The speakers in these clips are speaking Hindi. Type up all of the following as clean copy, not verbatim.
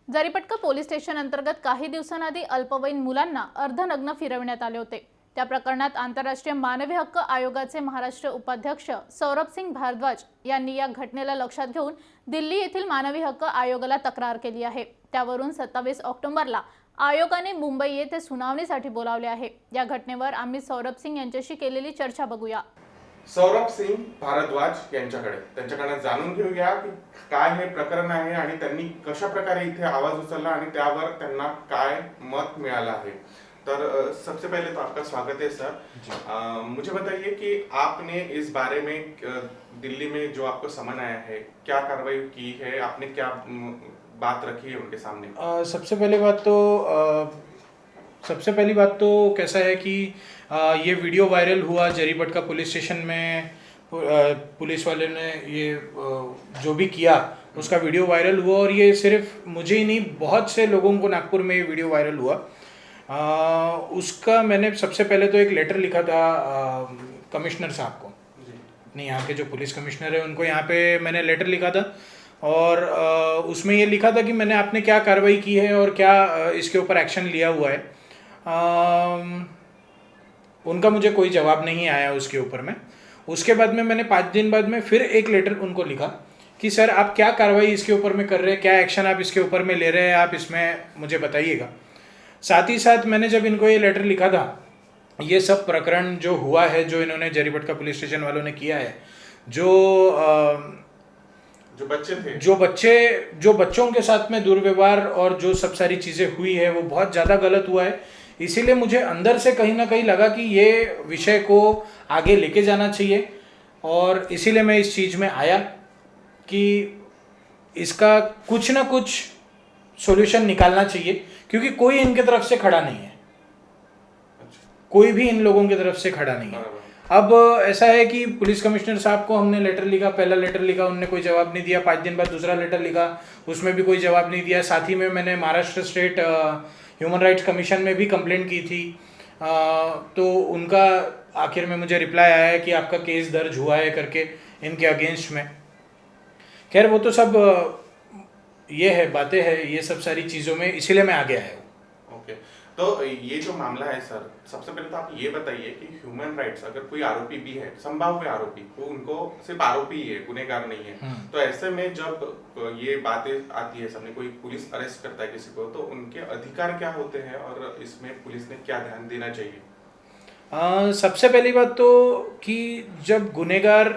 जरीपटका पोलीस स्टेशन अंतर्गत काही दिवसांआधी अल्पवयीन मुलांना अर्धनग्न फिरविण्यात आले होते। त्या प्रकरणात आंतरराष्ट्रीय मानवी हक्क आयोगाचे महाराष्ट्र उपाध्यक्ष सौरभ सिंग भारद्वाज यांनी या घटनेला लक्षात घेऊन दिल्ली येथील मानवी हक्क आयोगाला तक्रार केली आहे। त्यावरून 27 ऑक्टोबरला आयोगाने मुंबई येथे सुनावणीसाठी बोलावले आहे। या घटनेवर आम्ही सौरभ सिंग यांच्याशी केलेली चर्चा बघूया। सौरभ सिंग भारद्वाज यांच्याकडे जाणून घेऊया की काय हे प्रकरण आहे आणि त्यांनी कशा प्रकारे इथे आवाज उचलला आणि त्यावर त्यांना काय मत मिळालं आहे। तर सबसे पहले तो आपका स्वागत है सर। मुझे बताइए कि आपने इस बारे में दिल्ली में जो आपको समन आया है क्या कार्रवाई की है, आपने क्या बात रखी है उनके सामने। सबसे पहली बात तो कैसा है कि ये वीडियो वायरल हुआ जरीपटका पुलिस स्टेशन में। पुलिस वाले ने ये जो भी किया उसका वीडियो वायरल हुआ और ये सिर्फ मुझे ही नहीं बहुत से लोगों को नागपुर में ये वीडियो वायरल हुआ। उसका मैंने सबसे पहले तो एक लेटर लिखा था कमिश्नर साहब को, नहीं यहाँ के जो पुलिस कमिश्नर है उनको यहाँ पे मैंने लेटर लिखा था और उसमें ये लिखा था कि मैंने आपने क्या कार्रवाई की है और क्या इसके ऊपर एक्शन लिया हुआ है। उनका मुझे कोई जवाब नहीं आया उसके ऊपर में। उसके बाद में मैंने 5 दिन बाद में फिर एक लेटर उनको लिखा कि सर आप क्या कार्रवाई इसके ऊपर में कर रहे हैं, क्या एक्शन आप इसके ऊपर में ले रहे हैं, आप इसमें मुझे बताइएगा। साथ ही साथ मैंने जब इनको ये लेटर लिखा था, ये सब प्रकरण जो हुआ है, जो इन्होंने जरीपटका पुलिस स्टेशन वालों ने किया है, जो बच्चों के साथ में दुर्व्यवहार और जो सब सारी चीज़ें हुई है वो बहुत ज़्यादा गलत हुआ है। इसीलिए मुझे अंदर से कहीं ना कहीं लगा कि ये विषय को आगे लेके जाना चाहिए और इसीलिए मैं इस चीज़ में आया कि इसका कुछ ना कुछ सॉल्यूशन निकालना चाहिए, क्योंकि कोई इनके तरफ से खड़ा नहीं है। कोई भी इन लोगों की तरफ से खड़ा नहीं है। अब ऐसा है कि पुलिस कमिश्नर साहब को हमने लेटर लिखा, पहला लेटर लिखा, उन्होंने कोई जवाब नहीं दिया। 5 दिन बाद दूसरा लेटर लिखा, उसमें भी कोई जवाब नहीं दिया। साथ ही में मैंने Maharashtra state human rights commission में भी कंप्लेंट की थी। तो उनका आखिर में मुझे रिप्लाई आया है कि आपका केस दर्ज हुआ है करके इनके अगेंस्ट में। खैर वो तो सब ये है, बातें हैं, ये सब सारी चीज़ों में, इसीलिए मैं आ गया है। ओके, तो ये जो मामला है सर, सबसे पहले तो आप ये बताइए कि ह्यूमन राइट्स अगर कोई आरोपी भी है, संभाव्य आरोपी, तो उनको सिर्फ आरोपी ही है, गुनहगार नहीं है। तो ऐसे में जब ये बातें आती है सामने, कोई पुलिस अरेस्ट करता है किसी को, तो उनके अधिकार क्या होते हैं और इसमें पुलिस ने क्या ध्यान देना चाहिए। सबसे पहली बात तो कि जब गुनहगार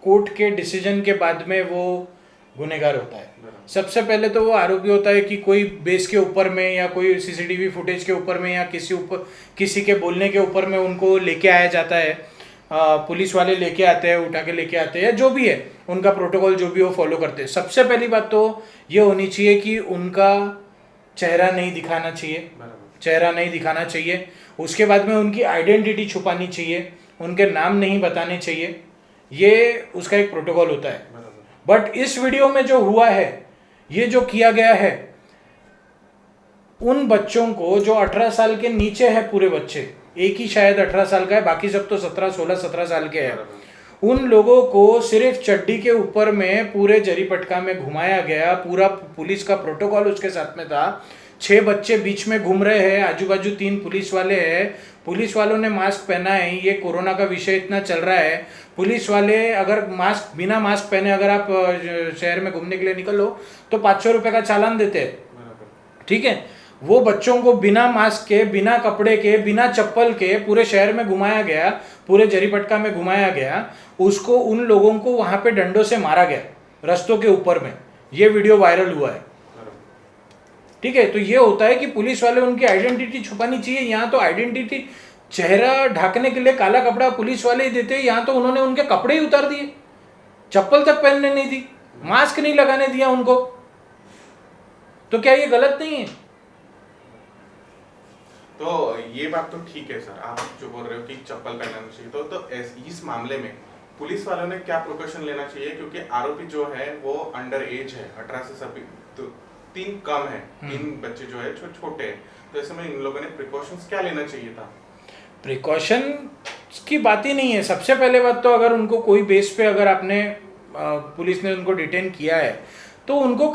कोर्ट के डिसीजन के बाद में वो गुनहगार होता है, सबसे पहले तो वो आरोपी होता है कि कोई बेस के ऊपर में या कोई सीसीटीवी फुटेज के ऊपर में या किसी के बोलने के ऊपर में उनको लेके आया जाता है। पुलिस वाले लेके आते हैं, उठा के लेके आते हैं, या जो भी है उनका प्रोटोकॉल जो भी वो फॉलो करते हैं। सबसे पहली बात तो ये होनी चाहिए कि उनका चेहरा नहीं दिखाना चाहिए। उसके बाद में उनकी आइडेंटिटी छुपानी चाहिए, उनके नाम नहीं बताने चाहिए। ये उसका एक प्रोटोकॉल होता है। बट इस वीडियो में जो हुआ है, ये जो किया गया है, उन बच्चों को जो 18 साल के नीचे है, पूरे बच्चे, एक ही शायद 18 साल का है, बाकी सब तो 16 साल के हैं। उन लोगों को सिर्फ चड्डी के ऊपर में पूरे जरीपटका में घुमाया गया। पूरा पुलिस का प्रोटोकॉल उसके साथ में था। 6 बच्चे बीच में घूम रहे हैं, आजू बाजू 3 पुलिस वाले हैं। पुलिस वालों ने मास्क पहना है, ये कोरोना का विषय इतना चल रहा है। पुलिस वाले अगर बिना मास्क पहने अगर आप शहर में घूमने के लिए निकलो तो 500 रुपये का चालान देते हैं, ठीक है। वो बच्चों को बिना मास्क के, बिना कपड़े के, बिना चप्पल के पूरे शहर में घुमाया गया, पूरे जरीपटका में घुमाया गया। उसको, उन लोगों को वहाँ पे डंडों से मारा गया रास्तों के ऊपर में। ये वीडियो वायरल हुआ है, ठीक है। तो ये होता है कि पुलिस वाले उनकी आइडेंटिटी छुपानी चाहिए। यहाँ तो आइडेंटिटी, चेहरा ढकने के लिए काला कपड़ा पुलिस वाले ही देते हैं। यहाँ तो उन्होंने उनके कपड़े ही उतार दिए, चप्पल तक पहनने नहीं दी, मास्क नहीं लगाने दिया उनको। तो क्या ये गलत नहीं है? तो ये बात तो ठीक है सर, आप जो बोल रहे हो कि चप्पल पहनना चाहिए, तो इस मामले में पुलिस वालों ने क्या प्रिकॉशन लेना चाहिए, क्योंकि आरोपी जो है वो अंडर एज है, 18 से सभी, तो 3 कम है, 3 बच्चे जो है छोटे हैं। तो ऐसे में इन लोगों ने प्रिकॉशंस क्या लेना चाहिए था। प्रिकॉशन की बात ही नहीं है। सबसे पहले बात तो अगर उनको कोई बेस पे अगर आपने पुलिस ने उनको डिटेन किया है तो उनको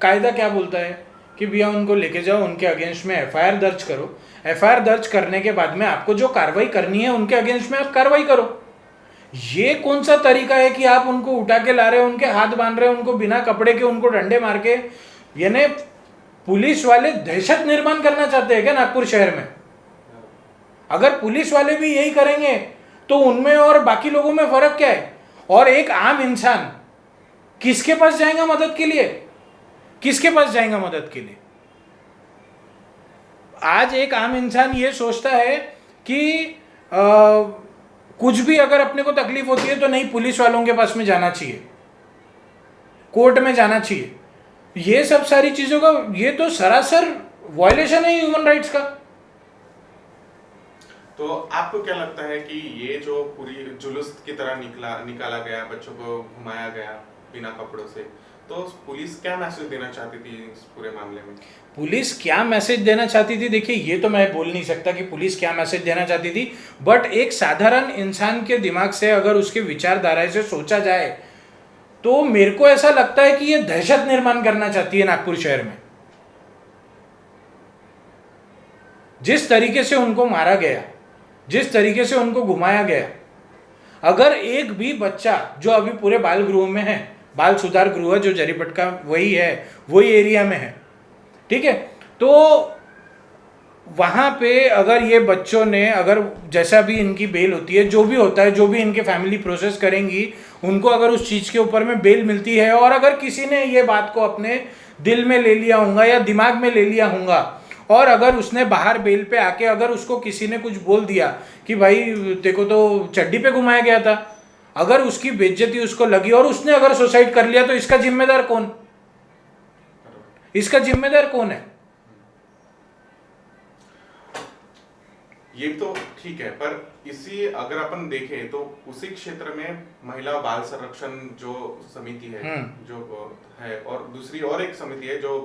कायदा क्या बोलता है कि भैया उनको लेके जाओ, उनके अगेंस्ट में एफआईआर दर्ज करो, एफआईआर दर्ज करने के बाद में आपको जो कार्रवाई करनी है उनके अगेंस्ट में आप कार्रवाई करो। ये कौन सा तरीका है कि आप उनको उठा के ला रहे हो, उनके हाथ बांध रहे हो, उनको बिना कपड़े के उनको डंडे मार के? यानी पुलिस वाले दहशत निर्माण करना चाहते हैं क्या नागपुर शहर में? अगर पुलिस वाले भी यही करेंगे तो उनमें और बाकी लोगों में फर्क क्या है? और एक आम इंसान किसके पास जाएगा मदद के लिए? किसके पास जाएगा मदद के लिए? आज एक आम इंसान ये सोचता है कि कुछ भी अगर अपने को तकलीफ होती है तो नहीं, पुलिस वालों के पास में जाना चाहिए, कोर्ट में जाना चाहिए। ये सब सारी चीजों का ये तो सरासर वायलेशन है ह्यूमन राइट्स का। तो आपको क्या लगता है कि ये जो पूरी जुलूस की तरह निकाला गया, बच्चों को घुमाया गया बिना कपड़ों से, तो पुलिस क्या मैसेज देना चाहती थी इस पूरे मामले में? पुलिस क्या मैसेज देना चाहती थी, देखिए ये तो मैं बोल नहीं सकता कि पुलिस क्या मैसेज देना चाहती थी, बट एक साधारण इंसान के दिमाग से अगर उसके विचारधारा से सोचा जाए तो मेरे को ऐसा लगता है कि ये दहशत निर्माण करना चाहती है नागपुर शहर में। जिस तरीके से उनको मारा गया, जिस तरीके से उनको घुमाया गया, अगर एक भी बच्चा जो अभी पूरे बाल गृह में है, बाल सुधार गृह जो जरीपटका वही है, वही एरिया में है, ठीक है, तो वहाँ पे अगर ये बच्चों ने, अगर जैसा भी इनकी बेल होती है, जो भी होता है, जो भी इनके फैमिली प्रोसेस करेंगी, उनको अगर उस चीज़ के ऊपर में बेल मिलती है, और अगर किसी ने ये बात को अपने दिल में ले लिया होगा या दिमाग में ले लिया होगा, और अगर उसने बाहर बेल पे आके अगर उसको किसी ने कुछ बोल दिया कि भाई देखो तो चड्डी पे घुमाया गया था, अगर उसकी बेइज्जती उसको लगी और उसने अगर सुसाइड कर लिया, तो इसका जिम्मेदार कौन? इसका जिम्मेदार कौन है? ये तो ठीक है, पर इसी अगर अपन देखें तो उसी क्षेत्र में महिला बाल संरक्षण जो समिति है जो है, और दूसरी और एक समिति है जो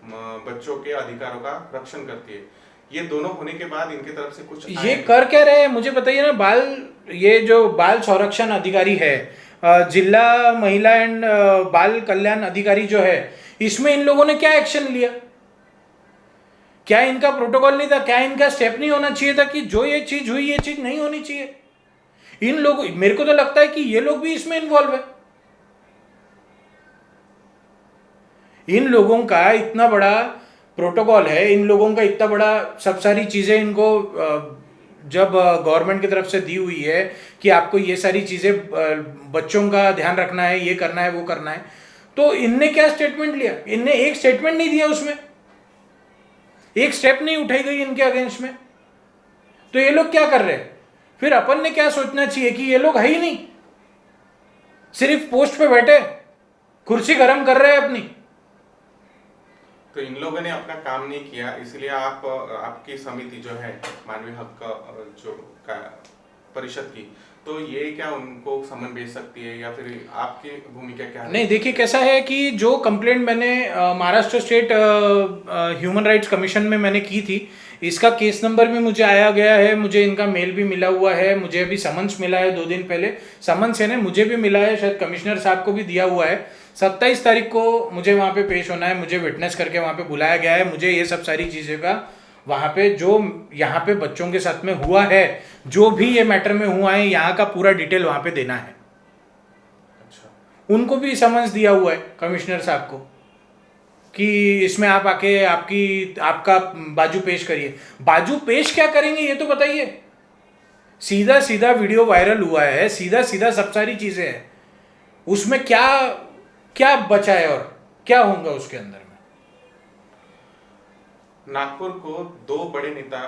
बच्चों के अधिकारों का रक्षण करती है, ये दोनों होने के बाद इनके तरफ से कुछ ये कर क्या रहे हैं मुझे बताइए ना। ये जो बाल संरक्षण अधिकारी है, जिला महिला एंड बाल कल्याण अधिकारी जो है, इसमें इन लोगों ने क्या एक्शन लिया? क्या इनका प्रोटोकॉल नहीं था? क्या इनका स्टेप नहीं होना चाहिए था कि जो ये चीज हुई, ये चीज नहीं होनी चाहिए? इन लोगों, मेरे को तो लगता है कि ये लोग भी इसमें इन्वॉल्व है। इन लोगों का इतना बड़ा प्रोटोकॉल है, इन लोगों का इतना बड़ा सब सारी चीजें इनको जब गवर्नमेंट की तरफ से दी हुई है कि आपको ये सारी चीजें बच्चों का ध्यान रखना है, ये करना है, वो करना है, तो इनने क्या स्टेटमेंट लिया? इनने एक स्टेटमेंट नहीं दिया, उसमें एक स्टेप नहीं उठाई गई इनके अगेंस्ट में। तो ये लोग क्या कर रहे हैं? फिर अपन ने क्या सोचना चाहिए कि ये लोग है ही नहीं, सिर्फ पोस्ट पे बैठे कुर्सी गर्म कर रहे हैं अपनी। तो इन लोगों ने अपना काम नहीं किया, इसलिए आपकी समिति जो है मानवीय हक जो परिषद की, तो ये क्या उनको समन भेज सकती है, या फिर आपकी भूमिका क्या है? नहीं, देखिए कैसा है कि जो कंप्लेंट मैंने Maharashtra state human rights commission में मैंने की थी, इसका केस नंबर भी मुझे आया गया है, मुझे इनका मेल भी मिला हुआ है, मुझे अभी समन्स मिला है 2 दिन पहले। समन्स है ना, मुझे भी मिला है, शायद कमिश्नर साहब को भी दिया हुआ है। 27 तारीख को मुझे वहाँ पे पेश होना है, मुझे विटनेस करके वहाँ पे बुलाया गया है। मुझे ये सब सारी चीज़ें का वहाँ पे जो यहाँ पे बच्चों के साथ में हुआ है, जो भी ये मैटर में हुआ है, यहाँ का पूरा डिटेल वहाँ पे देना है। अच्छा, उनको भी समन्स दिया हुआ है कमिश्नर साहब को कि इसमें आप आके आपका बाजू पेश करिए। बाजू पेश क्या करेंगे ये तो बताइए। सीधा सीधा वीडियो वायरल हुआ है, सीधा सीधा सब सारी चीज़ें हैं, उसमें क्या क्या बचा है और क्या होगा उसके अंदर में। नागपुर को 2 बड़े नेता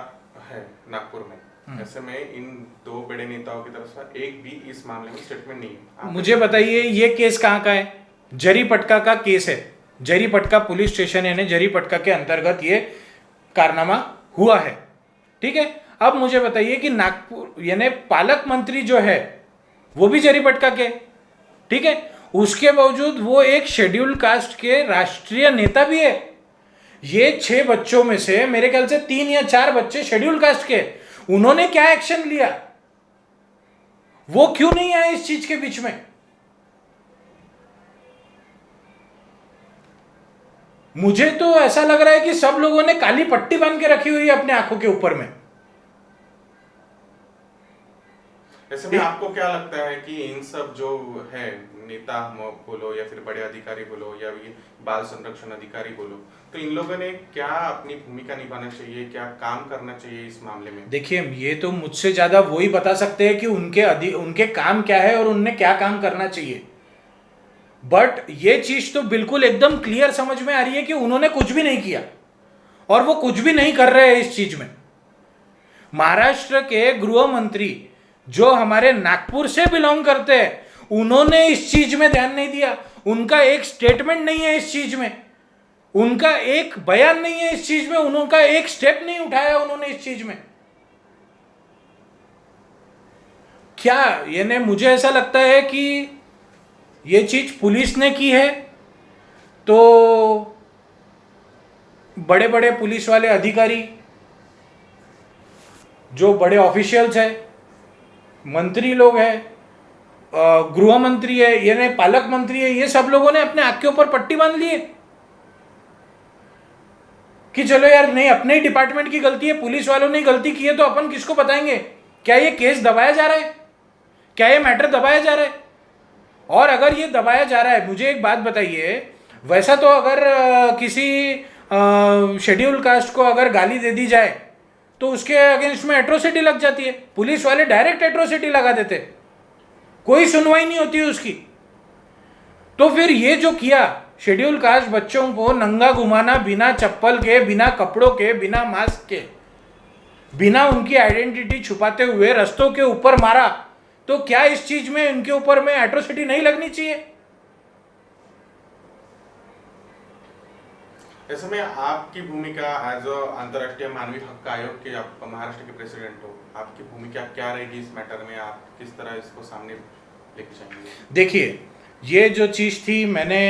है नागपुर में, ऐसे में इन 2 बड़े नेताओं की तरफ से एक भी इस मामले में स्टेटमेंट नहीं है। मुझे बताइए ये केस कहाँ का है? जरीपटका का केस है। जरीपटका पुलिस स्टेशन यानी जरीपटका के अंतर्गत ये कारनामा हुआ है, ठीक है। अब मुझे बताइए कि नागपुर यानी पालक मंत्री जो है वो भी जरीपटका के, ठीक है, उसके बावजूद वो एक शेड्यूल कास्ट के राष्ट्रीय नेता भी है। ये 6 बच्चों में से मेरे ख्याल से 3 या 4 बच्चे शेड्यूल कास्ट के, उन्होंने क्या एक्शन लिया? वो क्यों नहीं आए इस चीज के बीच में? मुझे तो ऐसा लग रहा है कि सब लोगों ने काली पट्टी बांध के रखी हुई है अपने आंखों के ऊपर में। ऐसे में आपको क्या लगता है कि इन सब जो है नेता बोलो या फिर बड़े अधिकारी बोलो या ये बाल संरक्षण अधिकारी बोलो, तो इन लोगों ने क्या अपनी भूमिका निभाना चाहिए, क्या काम करना चाहिए इस मामले में? देखिए, ये तो मुझसे ज्यादा वो ही बता सकते हैं कि उनके काम क्या है और उनने क्या काम करना चाहिए। बट ये चीज तो बिल्कुल एकदम क्लियर समझ में आ रही है कि उन्होंने कुछ भी नहीं किया और वो कुछ भी नहीं कर रहे हैं इस चीज में। महाराष्ट्र के गृह मंत्री जो हमारे नागपुर से बिलोंग करते हैं, उन्होंने इस चीज में ध्यान नहीं दिया। उनका एक स्टेटमेंट नहीं है इस चीज में, उनका एक बयान नहीं है इस चीज में, उनका एक स्टेप नहीं उठाया उन्होंने इस चीज में। क्या यानी मुझे ऐसा लगता है कि ये चीज पुलिस ने की है, तो बड़े बड़े पुलिस वाले अधिकारी जो बड़े ऑफिशियल्स हैं, मंत्री लोग हैं, गृह मंत्री है, यानी पालक मंत्री है, ये सब लोगों ने अपने आंख के ऊपर पट्टी बांध ली है कि चलो यार नहीं, अपने ही डिपार्टमेंट की गलती है, पुलिस वालों ने गलती की है, तो अपन किसको बताएंगे? क्या ये केस दबाया जा रहा है? क्या ये मैटर दबाया जा रहा है? और अगर ये दबाया जा रहा है, मुझे एक बात बताइए, वैसा तो अगर किसी शेड्यूल कास्ट को अगर गाली दे दी जाए तो उसके अगेंस्ट में एट्रोसिटी लग जाती है। पुलिस वाले डायरेक्ट एट्रोसिटी लगा देते, कोई सुनवाई नहीं होती उसकी। तो फिर ये जो किया, शेड्यूल कास्ट बच्चों को नंगा घुमाना, बिना चप्पल के, बिना कपड़ों के, बिना मास्क के, बिना उनकी आइडेंटिटी छुपाते हुए रस्तों के ऊपर मारा, तो क्या इस चीज में इनके ऊपर में एट्रोसिटी नहीं लगनी चाहिए? ऐसे में आपकी भूमिका एज अ अंतर्राष्ट्रीय मानवीय हक आयोग के, आप महाराष्ट्र के प्रेसिडेंट हो, आपकी भूमिका क्या रहेगी इस मैटर में? आप किस तरह इसको सामने लेके जाएंगे? देखिए, ये जो चीज़ थी, मैंने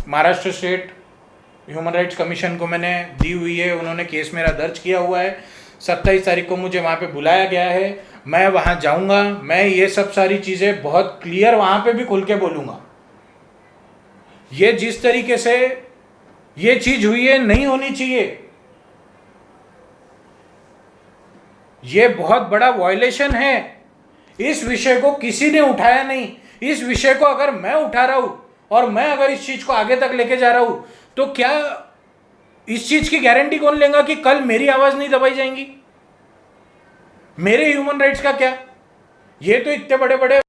Maharashtra state human rights commission को मैंने दी हुई है, उन्होंने केस मेरा दर्ज किया हुआ है। 27 तारीख को मुझे वहाँ पे बुलाया गया है, मैं वहाँ जाऊँगा, मैं ये सब सारी चीज़ें बहुत क्लियर वहाँ पे भी खुल के बोलूँगा। ये जिस तरीके से ये चीज़ हुई है, नहीं होनी चाहिए। ये बहुत बड़ा वायलेशन है। इस विषय को किसी ने उठाया नहीं। इस विषय को अगर मैं उठा रहा हूं और मैं अगर इस चीज को आगे तक लेके जा रहा हूं, तो क्या इस चीज की गारंटी कौन लेगा कि कल मेरी आवाज नहीं दबाई जाएंगी? मेरे ह्यूमन राइट्स का क्या? ये तो इतने बड़े बड़े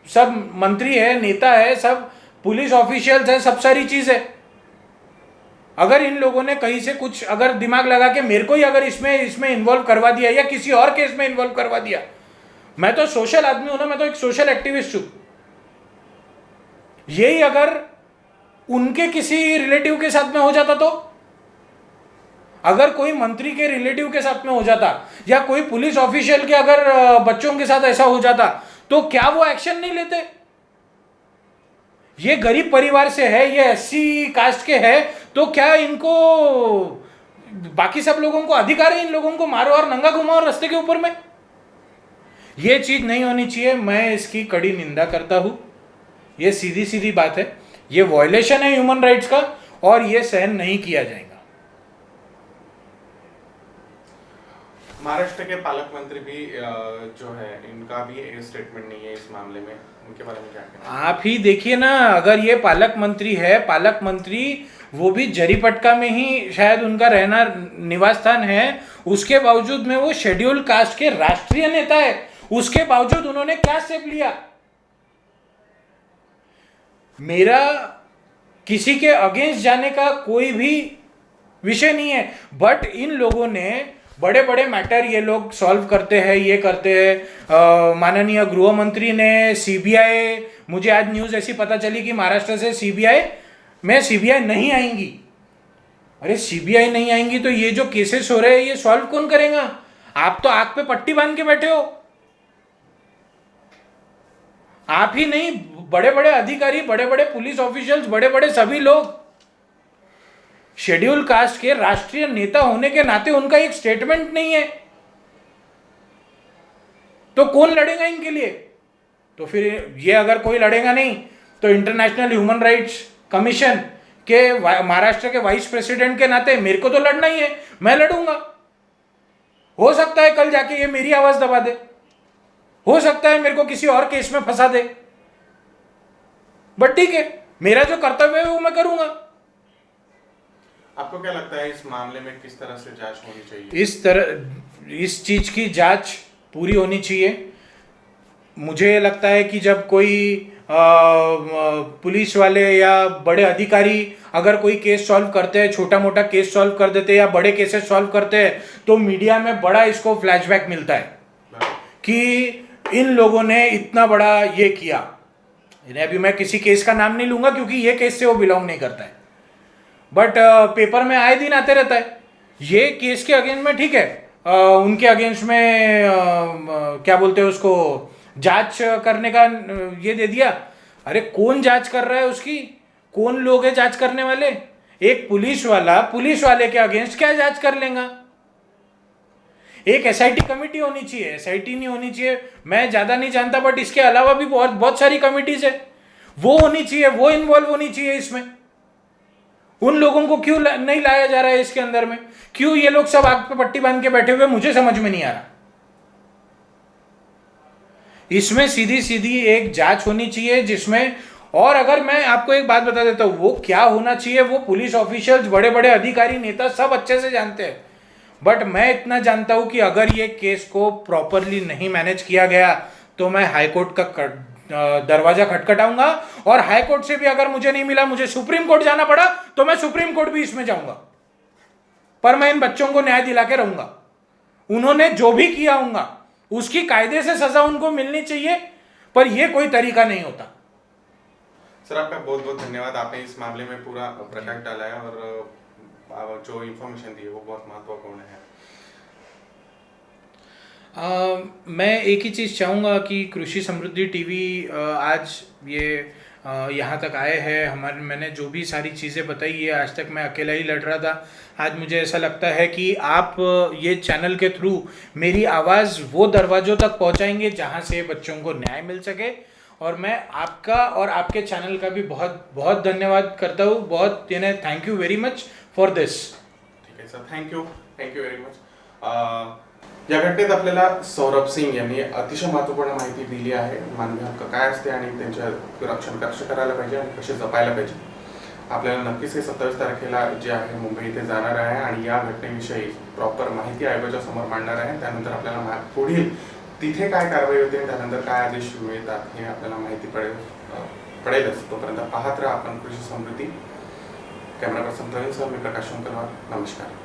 सब मंत्री है, नेता है, सब पुलिस ऑफिशियल्स है, सब सारी चीज है। अगर इन लोगों ने कहीं से कुछ अगर दिमाग लगा के मेरे को ही अगर इसमें इन्वॉल्व करवा दिया या किसी और केस में इन्वॉल्व करवा दिया, मैं तो सोशल आदमी हूं ना, मैं तो एक सोशल एक्टिविस्ट हूं। यही अगर उनके किसी रिलेटिव के साथ में हो जाता, तो अगर कोई मंत्री के रिलेटिव के साथ में हो जाता या कोई पुलिस ऑफिशियल के अगर बच्चों के साथ ऐसा हो जाता, तो क्या वो एक्शन नहीं लेते? ये गरीब परिवार से है, ये एससी कास्ट के है, तो क्या इनको बाकी सब लोगों को अधिकार है इन लोगों को मारो और नंगा घुमाओ रास्ते के ऊपर में? ये चीज नहीं होनी चाहिए। मैं इसकी कड़ी निंदा करता हूं। ये सीधी सीधी बात है, ये वायलेशन है ह्यूमन राइट्स का और ये सहन नहीं किया जाएगा। महाराष्ट्र के पालक मंत्री भी जो है, इनका भी स्टेटमेंट नहीं है इस मामले में, उनके बारे में क्या कहना है? आप ही देखिए ना, अगर ये पालक मंत्री है, पालक मंत्री वो भी जरीपटका में ही शायद उनका रहना निवास स्थान है, उसके बावजूद में वो शेड्यूल कास्ट के राष्ट्रीय नेता है, उसके बावजूद उन्होंने क्या स्टेप लिया? मेरा किसी के अगेंस्ट जाने का कोई भी विषय नहीं है, बट इन लोगों ने बड़े बड़े मैटर ये लोग सॉल्व करते हैं, ये करते हैं। माननीय गृह मंत्री ने सीबीआई, मुझे आज न्यूज़ ऐसी पता चली कि महाराष्ट्र से सीबीआई नहीं आएंगी। अरे सीबीआई नहीं आएंगी तो ये जो केसेस हो रहे हैं ये सॉल्व कौन करेगा? आप तो आंख पे पट्टी बांध के बैठे हो। आप ही नहीं, बड़े बड़े अधिकारी, बड़े बड़े पुलिस ऑफिशियल्स, बड़े बड़े सभी लोग शेड्यूल कास्ट के राष्ट्रीय नेता होने के नाते उनका एक स्टेटमेंट नहीं है, तो कौन लड़ेगा इनके लिए? तो फिर ये अगर कोई लड़ेगा नहीं तो इंटरनेशनल ह्यूमन राइट्स कमीशन कि महाराष्ट्र के वाइस प्रेसिडेंट के नाते मेरे को तो लड़ना ही है, मैं लड़ूंगा। हो सकता है कल जाके ये मेरी आवाज दबा दे, हो सकता है मेरे को किसी और केस में फंसा दे, बट ठीक है, मेरा जो कर्तव्य है वो मैं करूंगा। आपको क्या लगता है इस मामले में किस तरह से जांच होनी चाहिए? इस चीज की जांच पूरी होनी चाहिए। मुझे लगता है कि जब कोई पुलिस वाले या बड़े अधिकारी अगर कोई केस सॉल्व करते हैं, छोटा मोटा केस सॉल्व कर देते हैं या बड़े केसेस सॉल्व करते हैं, तो मीडिया में बड़ा इसको फ्लैशबैक मिलता है कि इन लोगों ने इतना बड़ा ये किया। अभी मैं किसी केस का नाम नहीं लूंगा क्योंकि ये केस से वो बिलोंग नहीं करता है, बट पेपर में आए दिन आते रहता है। ये केस के अगेंस्ट में ठीक है, उनके अगेंस्ट में क्या बोलते हैं उसको, जांच करने का ये दे दिया। अरे कौन जांच कर रहा है उसकी? कौन लोग है जांच करने वाले? एक पुलिस वाला पुलिस वाले के अगेंस्ट क्या जांच कर लेगा? एक एसआईटी कमेटी होनी चाहिए, एसआईटी नहीं होनी चाहिए, मैं ज्यादा नहीं जानता, बट इसके अलावा भी बहुत बहुत सारी कमिटीज है, वो होनी चाहिए, वो इन्वॉल्व होनी चाहिए इसमें। उन लोगों को क्यों नहीं लाया जा रहा है इसके अंदर में? क्यों ये लोग सब आग पे पट्टी बांध के बैठे हुए, मुझे समझ में नहीं आ रहा। इसमें सीधी सीधी एक जांच होनी चाहिए जिसमें, और अगर मैं आपको एक बात बता देता हूं, वो क्या होना चाहिए वो पुलिस ऑफिशियल्स, बड़े बड़े अधिकारी, नेता सब अच्छे से जानते हैं, बट मैं इतना जानता हूं कि अगर ये केस को प्रॉपरली नहीं मैनेज किया गया तो मैं हाईकोर्ट का दरवाजा खटखटाऊंगा, और हाईकोर्ट से भी अगर मुझे नहीं मिला, मुझे सुप्रीम कोर्ट जाना पड़ा तो मैं सुप्रीम कोर्ट भी इसमें जाऊंगा, पर मैं इन बच्चों को न्याय दिला के रहूंगा। उन्होंने जो भी किया होगा उसकी कायदे से सजा उनको मिलनी चाहिए, पर यह कोई तरीका नहीं होता। सर आपका बहुत बहुत धन्यवाद, आपने इस मामले में पूरा प्रकाश डाला है और जो इंफॉर्मेशन दी है वो बहुत महत्वपूर्ण है। मैं एक ही चीज़ चाहूँगा कि कृषि समृद्धि टीवी आज ये यहाँ तक आए हैं। मैंने जो भी सारी चीज़ें बताई है, आज तक मैं अकेला ही लड़ रहा था। आज मुझे ऐसा लगता है कि आप ये चैनल के थ्रू मेरी आवाज़ वो दरवाज़ों तक पहुँचाएंगे जहाँ से बच्चों को न्याय मिल सके, और मैं आपका और आपके चैनल का भी बहुत बहुत धन्यवाद करता हूँ। बहुत thank you very much for this. ठीक आहे सर, थँक्यू व्हेरी मच। या घटनेत आपल्याला सौरभ सिंग यांनी अतिशय महत्त्वपूर्ण माहिती दिली आहे, मानवी हक्क काय असते आणि त्यांचे रक्षण कसे करायला पाहिजे आणि कसे जपायला पाहिजे। आपल्याला नक्कीच हे 27 तारखेला जे आहे मुंबई इथे जाणार आहे आणि या घटनेविषयी प्रॉपर माहिती आयोगाच्या समोर मांडणार आहे। त्यानंतर आपल्याला पुढील तिथे काय कारवाई होते, त्यानंतर काय आदेश मिळतात हे आपल्याला माहिती पडेलच। तोपर्यंत पाहत राहा आपण कृषी समृद्धी। कॅमेरा पर्सन प्रवीण सर, मी प्रकाश शंकरवार, नमस्कार।